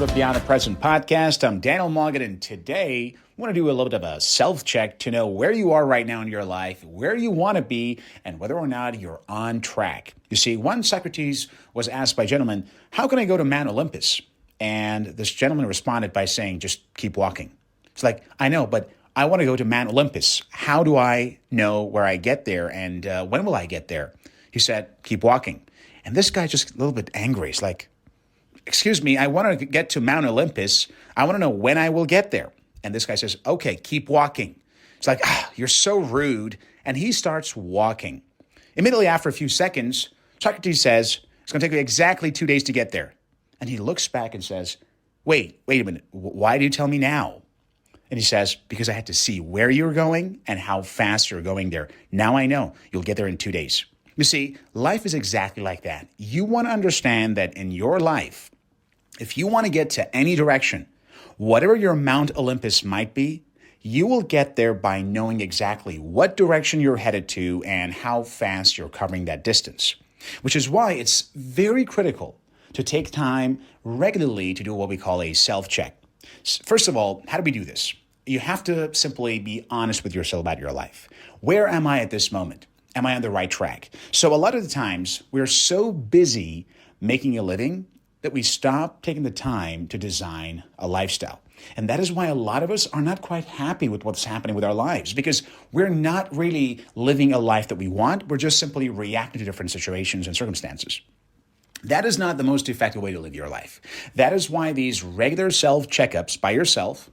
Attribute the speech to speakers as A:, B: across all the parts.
A: episode of Beyond the Present podcast. I'm Daniel Morgan, and today I want to do a little bit of a self-check to know where you are right now in your life, where you want to be, and whether or not you're on track. You see, one Socrates was asked by a gentleman, how can I go to Mount Olympus? And this gentleman responded by saying, just keep walking. It's like, I know, but I want to go to Mount Olympus. How do I know where I get there, and when will I get there? He said, keep walking. And this guy just a little bit angry. He's like, excuse me, I want to get to Mount Olympus. I want to know when I will get there. And this guy says, okay, keep walking. It's like, you're so rude. And he starts walking. Immediately after a few seconds, Socrates says, it's going to take me exactly 2 days to get there. And he looks back and says, wait a minute. Why do you tell me now? And he says, because I had to see where you're going and how fast you're going there. Now I know you'll get there in 2 days. You see, life is exactly like that. You want to understand that in your life, if you want to get to any direction, whatever your Mount Olympus might be, you will get there by knowing exactly what direction you're headed to and how fast you're covering that distance. Which is why it's very critical to take time regularly to do what we call a self-check. First of all, how do we do this? You have to simply be honest with yourself about your life. Where am I at this moment? Am I on the right track? So a lot of the times, we're so busy making a living that we stop taking the time to design a lifestyle. And that is why a lot of us are not quite happy with what's happening with our lives, because we're not really living a life that we want. We're just simply reacting to different situations and circumstances. That is not the most effective way to live your life. That is why these regular self-checkups by yourself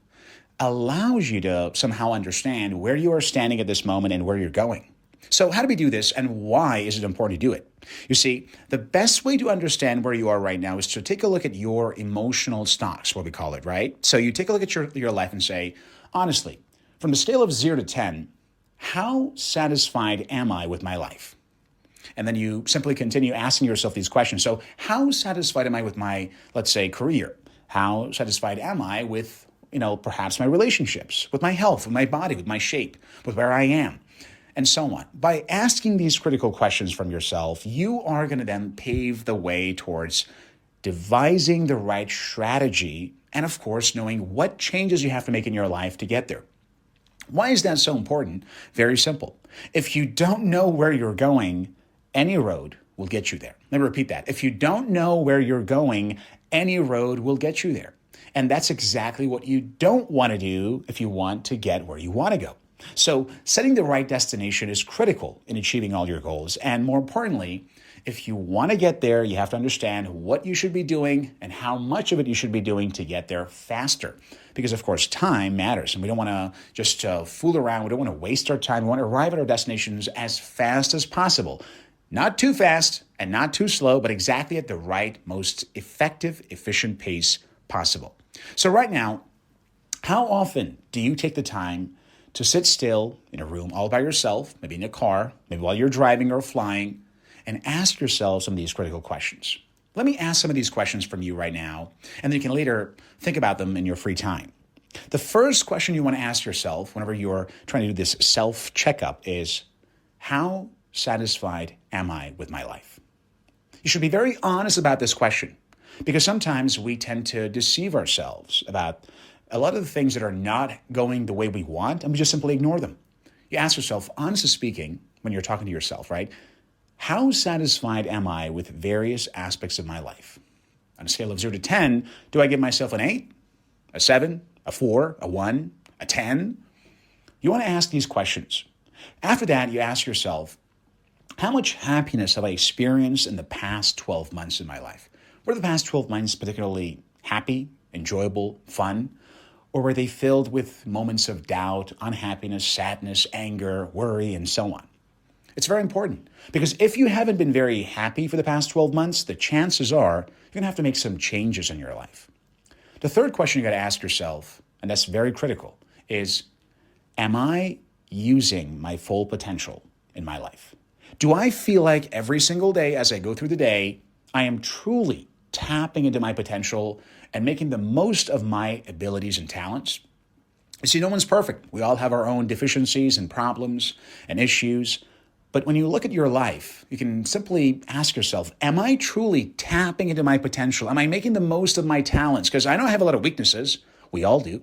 A: allows you to somehow understand where you are standing at this moment and where you're going. So how do we do this, and why is it important to do it? You see, the best way to understand where you are right now is to take a look at your emotional stocks, what we call it, right? So you take a look at your life and say, honestly, from the scale of 0 to 10, how satisfied am I with my life? And then you simply continue asking yourself these questions. So how satisfied am I with my, let's say, career? How satisfied am I with, perhaps my relationships, with my health, with my body, with my shape, with where I am? And so on. By asking these critical questions from yourself, you are going to then pave the way towards devising the right strategy and, of course, knowing what changes you have to make in your life to get there. Why is that so important? Very simple. If you don't know where you're going, any road will get you there. Let me repeat that. If you don't know where you're going, any road will get you there. And that's exactly what you don't want to do if you want to get where you want to go. So setting the right destination is critical in achieving all your goals. And more importantly, if you want to get there, you have to understand what you should be doing and how much of it you should be doing to get there faster. Because, of course, time matters, and we don't want to just fool around. We don't want to waste our time. We want to arrive at our destinations as fast as possible. Not too fast and not too slow, but exactly at the right, most effective, efficient pace possible. So right now, how often do you take the time to sit still in a room all by yourself, maybe in a car, maybe while you're driving or flying, and ask yourself some of these critical questions? Let me ask some of these questions from you right now, and then you can later think about them in your free time. The first question you want to ask yourself whenever you're trying to do this self-checkup is, how satisfied am I with my life? You should be very honest about this question, because sometimes we tend to deceive ourselves about a lot of the things that are not going the way we want, and we just simply ignore them. You ask yourself, honestly speaking, when you're talking to yourself, right? How satisfied am I with various aspects of my life? On a scale of 0 to 10, do I give myself an 8, a 7, a 4, a 1, a 10? You want to ask these questions. After that, you ask yourself, how much happiness have I experienced in the past 12 months in my life? Were the past 12 months particularly happy, enjoyable, fun? Or were they filled with moments of doubt, unhappiness, sadness, anger, worry, and so on? It's very important, because if you haven't been very happy for the past 12 months, the chances are you're going to have to make some changes in your life. The third question you got to ask yourself, and that's very critical, is, am I using my full potential in my life? Do I feel like every single day as I go through the day, I am truly tapping into my potential and making the most of my abilities and talents? You see, no one's perfect. We all have our own deficiencies and problems and issues. But when you look at your life, you can simply ask yourself, am I truly tapping into my potential? Am I making the most of my talents? Because I know I have a lot of weaknesses. We all do.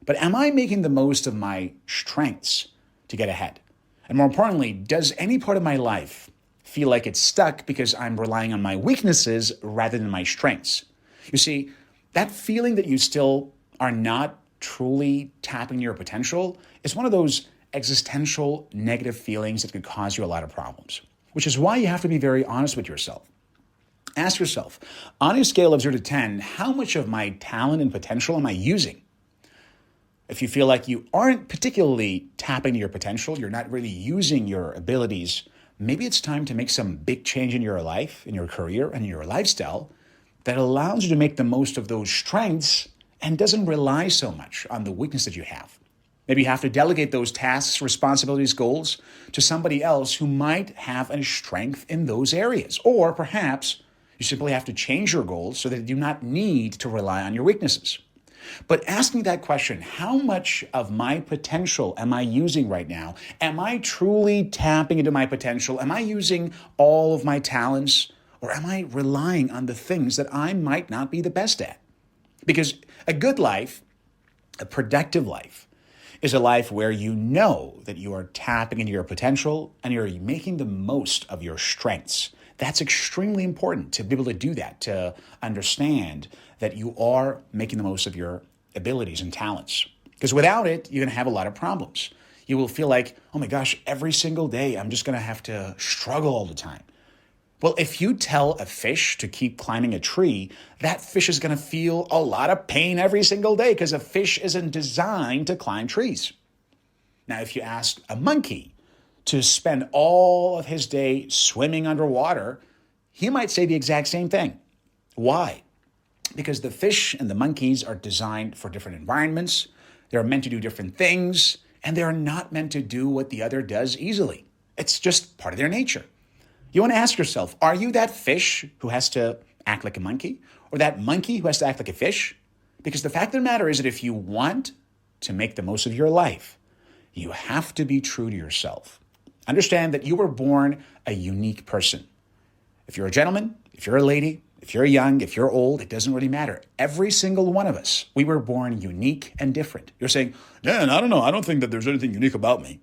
A: But am I making the most of my strengths to get ahead? And more importantly, does any part of my life feel like it's stuck because I'm relying on my weaknesses rather than my strengths? You see, that feeling that you still are not truly tapping your potential is one of those existential negative feelings that could cause you a lot of problems, which is why you have to be very honest with yourself. Ask yourself, on a scale of 0 to 10, how much of my talent and potential am I using? If you feel like you aren't particularly tapping your potential, you're not really using your abilities, maybe it's time to make some big change in your life, in your career, and in your lifestyle that allows you to make the most of those strengths and doesn't rely so much on the weakness that you have. Maybe you have to delegate those tasks, responsibilities, goals to somebody else who might have a strength in those areas. Or perhaps you simply have to change your goals so that you do not need to rely on your weaknesses. But asking that question, how much of my potential am I using right now? Am I truly tapping into my potential? Am I using all of my talents? Or am I relying on the things that I might not be the best at? Because a good life, a productive life, is a life where you know that you are tapping into your potential and you're making the most of your strengths. That's extremely important to be able to do that, to understand that you are making the most of your abilities and talents. Because without it, you're going to have a lot of problems. You will feel like, oh my gosh, every single day I'm just going to have to struggle all the time. Well, if you tell a fish to keep climbing a tree, that fish is going to feel a lot of pain every single day because a fish isn't designed to climb trees. Now, if you ask a monkey to spend all of his day swimming underwater, he might say the exact same thing. Why? Because the fish and the monkeys are designed for different environments. They're meant to do different things, and they're not meant to do what the other does easily. It's just part of their nature. You want to ask yourself, are you that fish who has to act like a monkey or that monkey who has to act like a fish? Because the fact of the matter is that if you want to make the most of your life, you have to be true to yourself. Understand that you were born a unique person. If you're a gentleman, if you're a lady, if you're young, if you're old, it doesn't really matter. Every single one of us, we were born unique and different. You're saying, Dan, I don't know. I don't think that there's anything unique about me.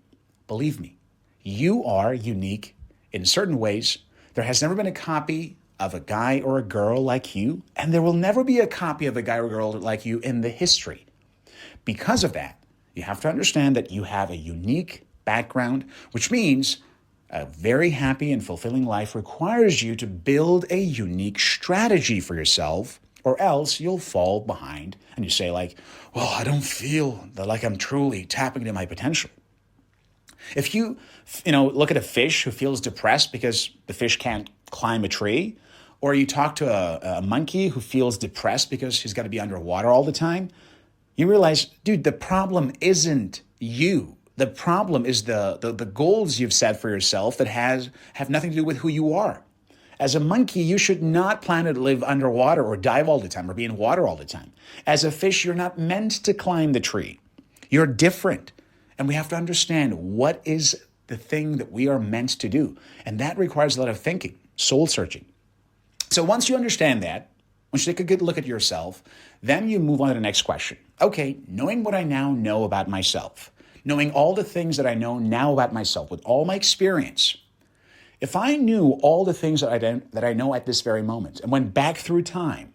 A: Believe me, you are unique in certain ways. There has never been a copy of a guy or a girl like you, and there will never be a copy of a guy or girl like you in the history. Because of that, you have to understand that you have a unique background, which means a very happy and fulfilling life requires you to build a unique strategy for yourself, or else you'll fall behind and you say like, well, I don't feel like I'm truly tapping into my potential. If you look at a fish who feels depressed because the fish can't climb a tree, or you talk to a monkey who feels depressed because he's got to be underwater all the time, you realize, dude, the problem isn't you. The problem is the goals you've set for yourself that have nothing to do with who you are. As a monkey, you should not plan to live underwater or dive all the time or be in water all the time. As a fish, you're not meant to climb the tree. You're different. And we have to understand what is the thing that we are meant to do. And that requires a lot of thinking, soul searching. So once you understand that, once you take a good look at yourself, then you move on to the next question. Okay, knowing what I now know about myself, knowing all the things that I know now about myself with all my experience, if I knew all the things that I know at this very moment and went back through time,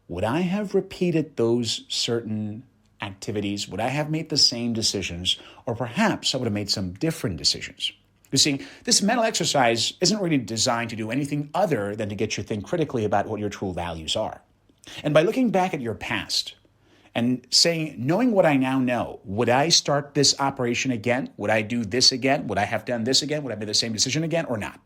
A: would I have repeated those certain activities? Would I have made the same decisions? Or perhaps I would have made some different decisions? You see, this mental exercise isn't really designed to do anything other than to get you to think critically about what your true values are. And by looking back at your past and saying, knowing what I now know, would I start this operation again? Would I do this again? Would I have done this again? Would I make the same decision again or not?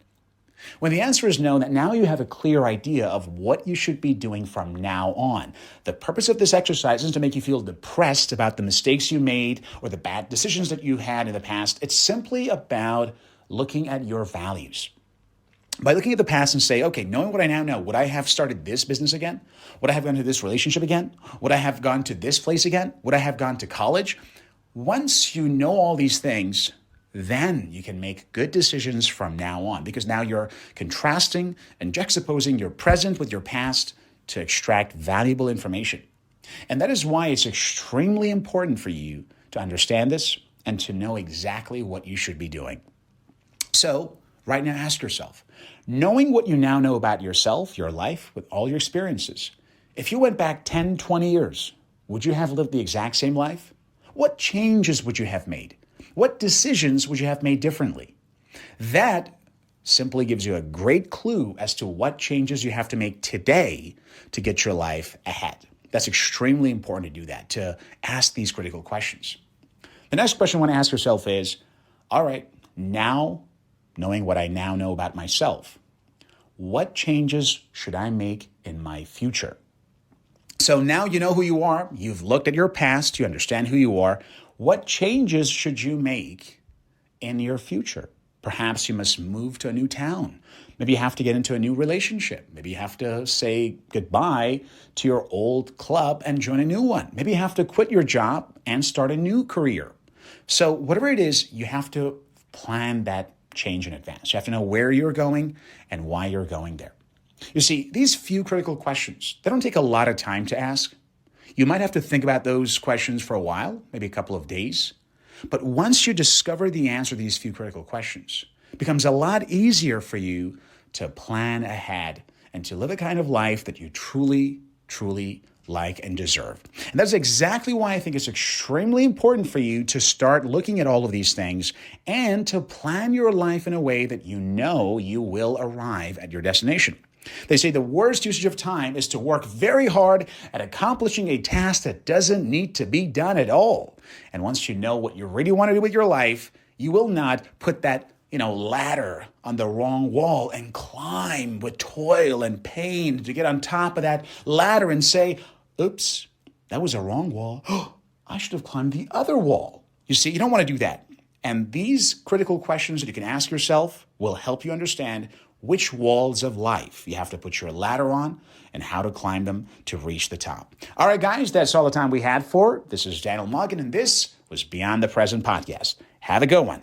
A: When the answer is no, that now you have a clear idea of what you should be doing from now on. The purpose of this exercise isn't to make you feel depressed about the mistakes you made or the bad decisions that you had in the past. It's simply about looking at your values. By looking at the past and say, okay, knowing what I now know, would I have started this business again? Would I have gone to this relationship again? Would I have gone to this place again? Would I have gone to college? Once you know all these things, then you can make good decisions from now on, because now you're contrasting and juxtaposing your present with your past to extract valuable information. And that is why it's extremely important for you to understand this and to know exactly what you should be doing. So, right now, ask yourself, knowing what you now know about yourself, your life, with all your experiences, if you went back 10, 20 years, would you have lived the exact same life? What changes would you have made? What decisions would you have made differently? That simply gives you a great clue as to what changes you have to make today to get your life ahead. That's extremely important to do that, to ask these critical questions. The next question you want to ask yourself is, all right, now knowing what I now know about myself, what changes should I make in my future? So now you know who you are. You've looked at your past. You understand who you are. What changes should you make in your future? Perhaps you must move to a new town. Maybe you have to get into a new relationship. Maybe you have to say goodbye to your old club and join a new one. Maybe you have to quit your job and start a new career. So whatever it is, you have to plan that change in advance. You have to know where you're going and why you're going there. You see, these few critical questions, they don't take a lot of time to ask. You might have to think about those questions for a while, maybe a couple of days. But once you discover the answer to these few critical questions, it becomes a lot easier for you to plan ahead and to live a kind of life that you truly, truly like and deserve. And that's exactly why I think it's extremely important for you to start looking at all of these things and to plan your life in a way that you know you will arrive at your destination. They say the worst usage of time is to work very hard at accomplishing a task that doesn't need to be done at all. And once you know what you really want to do with your life, you will not put that ladder on the wrong wall and climb with toil and pain to get on top of that ladder and say, oops, that was a wrong wall. I should have climbed the other wall. You see, you don't want to do that. And these critical questions that you can ask yourself will help you understand which walls of life you have to put your ladder on and how to climb them to reach the top. All right, guys, that's all the time we had for. This is Daniel Morgan, and this was Beyond the Present Podcast. Have a good one.